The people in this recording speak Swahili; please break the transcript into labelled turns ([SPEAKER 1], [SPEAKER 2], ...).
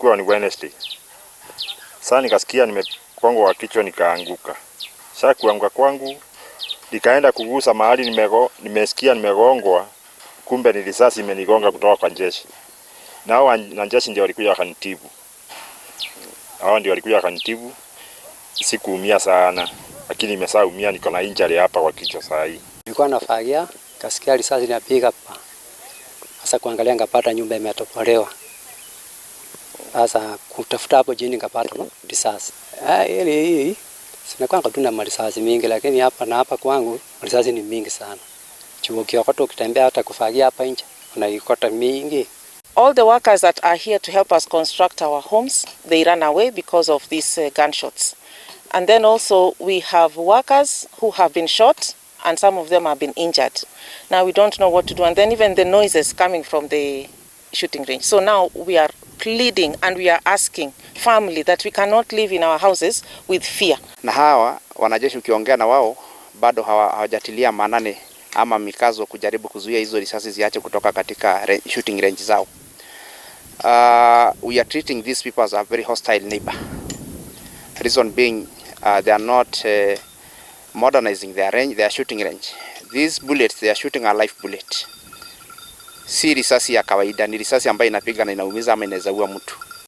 [SPEAKER 1] Kwa ni Wednesday. Sasa nikasikia nimekongwa kwa kichwa nikaanguka. Sasa kuanguka kwangu nikaenda kugusa mahali nimesikia nimegongwa, kumbe ni risasi imenigonga kutoka kwa jeshi. Nao wanajeshi ndio walikuja wakanitibu. Hao ndio walikuja wakanitibu. Sikuumia sana, lakini nimeshaumia, niko na injury hapa kwa kichwa saa hii.
[SPEAKER 2] Nilikuwa nafagia, kasikia risasi inapiga pa. Sasa kuangalia ngapata nyumba imetopolewa. Sasa kutafuta hapo chini ngapata risasi. Hii sina kwanga tuna marisasi mingi, lakini hapa na hapa kwangu risasi ni mingi sana. Chuo kiokota ukitembea hata kufagia hapa nje unaikota mingi.
[SPEAKER 3] All the workers that are here to help us construct our homes, they ran away because of these gunshots. And then also we have workers who have been shot and some of them have been injured. Now we don't know what to do, and then even the noises coming from the shooting range. So now we are pleading and we are asking family that we cannot live in our houses with fear.
[SPEAKER 4] Na hawa wanajeshi ukiongea na wao bado hawajatilia maanani ama mikazo kujaribu kuzuia hizo risasi ziache kutoka katika shooting range zao. We are treating these people as a very hostile neighbor. Reason being they are not modernizing their shooting range. These bullets they are shooting a live bullet. Si risasi ya kawaida, ni risasi ambayo inapiga na inaumiza ama inaweza ua mtu.